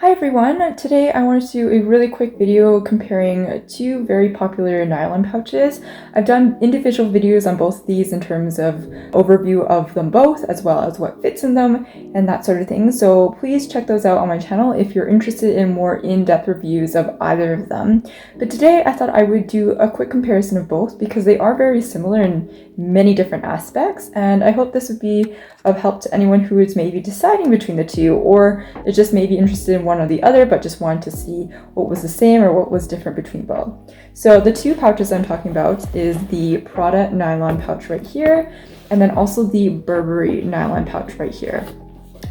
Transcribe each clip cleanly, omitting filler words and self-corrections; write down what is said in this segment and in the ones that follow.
Hi everyone! Today I wanted to do a really quick video comparing two very popular nylon pouches. I've done individual videos on both of these in terms of overview of them both, as well as what fits in them and that sort of thing. So please check those out on my channel if you're interested in more in-depth reviews of either of them. But today I thought I would do a quick comparison of both because they are very similar in many different aspects, and I hope this would be of help to anyone who is maybe deciding between the two, or is just maybe interested in one or the other but just wanted to see what was the same or what was different between both. So the two pouches I'm talking about is the PRADA nylon pouch right here, and then also the BURBERRY nylon pouch right here.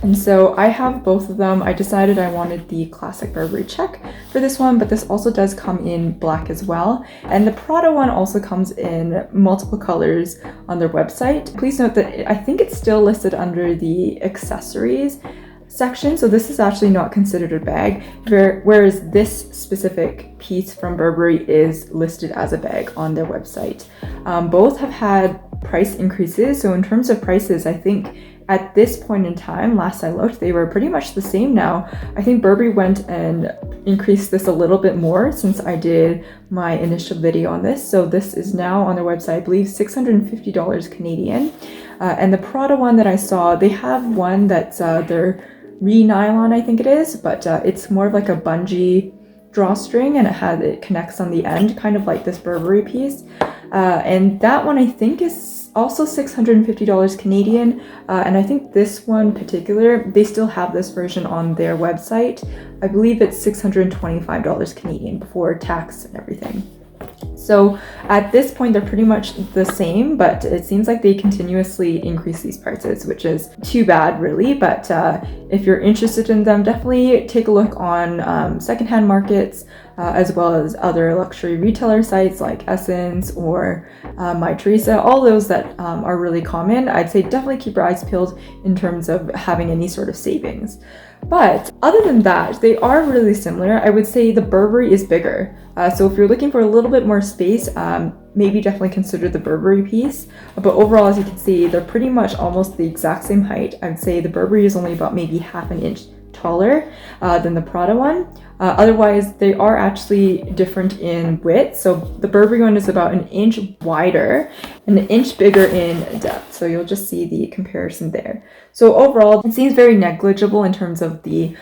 And so I have both of them. I decided I wanted the classic Burberry check for this one, but this also does come in black as well. And the PRADA one also comes in multiple colors on their website. Please note that I think it's still listed under the accessories section, so this is actually not considered a bag, whereas this specific piece from Burberry is listed as a bag on their website. Both have had price increases, so in terms of prices, I think at this point in time, last I looked, they were pretty much the same now. I think Burberry went and increased this a little bit more since I did my initial video on this. So this is now on their website, I believe $650 Canadian. And the PRADA one that I saw, they have one that's their nylon, I think it is, but it's more of like a bungee drawstring, and it connects on the end, kind of like this Burberry piece. And that one I think is also $650 Canadian, and I think this one in particular, they still have this version on their website. I believe it's $625 Canadian before tax and everything. So at this point, they're pretty much the same, but it seems like they continuously increase these prices, which is too bad really. But if you're interested in them, definitely take a look on secondhand markets, as well as other luxury retailer sites like Essence or My Teresa, all those that are really common. I'd say definitely keep your eyes peeled in terms of having any sort of savings. But other than that, they are really similar. I would say the Burberry is bigger. So if you're looking for a little bit more space, maybe definitely consider the Burberry piece. But overall, as you can see, they're pretty much almost the exact same height. I'd say the Burberry is only about maybe half an inch taller than the PRADA one. Otherwise, they are actually different in width. So the Burberry one is about an inch wider and an inch bigger in depth. So you'll just see the comparison there. So overall, it seems very negligible in terms of the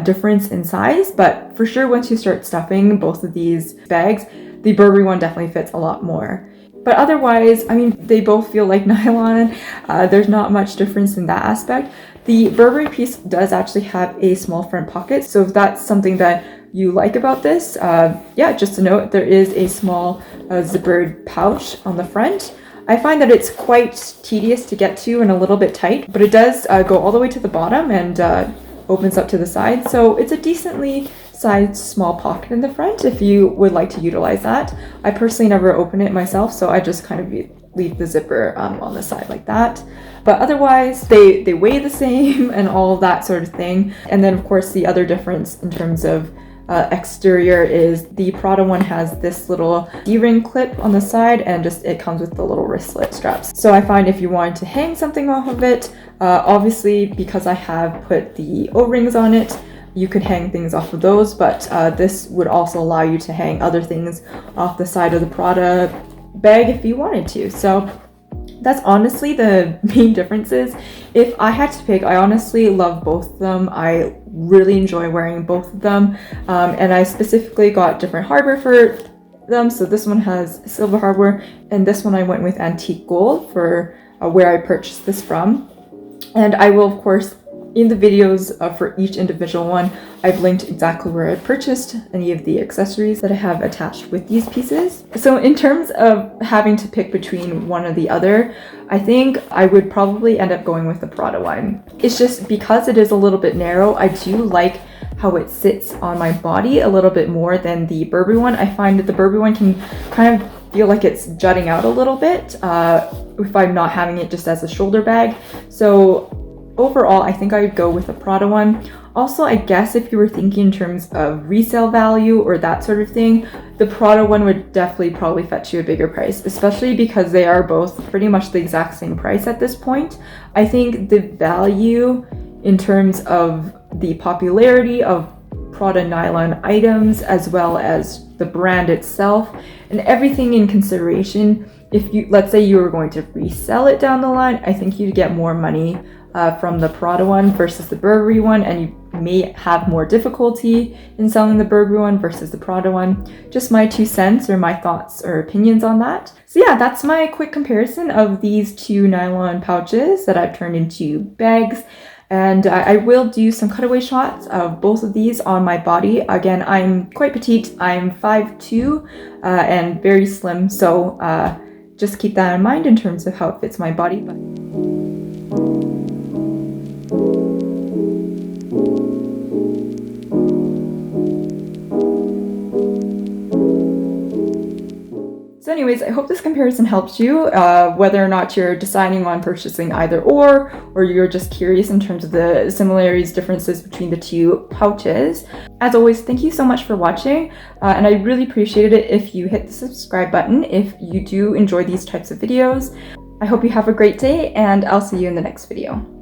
difference in size, but for sure, once you start stuffing both of these bags, the Burberry one definitely fits a lot more. But otherwise, I mean, they both feel like nylon. There's not much difference in that aspect. The Burberry piece does actually have a small front pocket, so if that's something that you like about this, yeah, just a note, there is a small zippered pouch on the front. I find that it's quite tedious to get to and a little bit tight, but it does go all the way to the bottom and opens up to the side, so it's a decently sized small pocket in the front if you would like to utilize that. I personally never open it myself, so I just kind of leave the zipper on the side like that. But otherwise, they weigh the same and all of that sort of thing. And then of course the other difference in terms of exterior is the PRADA one has this little D-ring clip on the side, and just it comes with the little wristlet straps. So I find if you wanted to hang something off of it, obviously because I have put the O-rings on it, you could hang things off of those, but this would also allow you to hang other things off the side of the PRADA bag if you wanted to. So that's honestly the main differences. If I had to pick, I honestly love both of them. I really enjoy wearing both of them, and I specifically got different hardware for them. So this one has silver hardware, and this one I went with antique gold for where I purchased this from. And I will, of course, in the videos for each individual one, I've linked exactly where I purchased any of the accessories that I have attached with these pieces. So in terms of having to pick between one or the other, I think I would probably end up going with the PRADA one. It's just because it is a little bit narrow, I do like how it sits on my body a little bit more than the Burberry one. I find that the Burberry one can kind of feel like it's jutting out a little bit if I'm not having it just as a shoulder bag. So overall, I think I would go with the PRADA one. Also, I guess if you were thinking in terms of resale value or that sort of thing, the PRADA one would definitely probably fetch you a bigger price, especially because they are both pretty much the exact same price at this point. I think the value in terms of the popularity of PRADA nylon items as well as the brand itself and everything in consideration. If you, let's say you were going to resell it down the line, I think you'd get more money from the PRADA one versus the Burberry one, and you may have more difficulty in selling the Burberry one versus the PRADA one. Just my 2 cents or my thoughts or opinions on that. So yeah, that's my quick comparison of these two nylon pouches that I've turned into bags. And I will do some cutaway shots of both of these on my body. Again, I'm quite petite. I'm 5'2" and very slim. So just keep that in mind in terms of how it fits my body. So anyways, I hope this comparison helps you, whether or not you're deciding on purchasing either or you're just curious in terms of the similarities, differences between the two pouches. As always, thank you so much for watching, and I really appreciate it if you hit the subscribe button if you do enjoy these types of videos. I hope you have a great day, and I'll see you in the next video.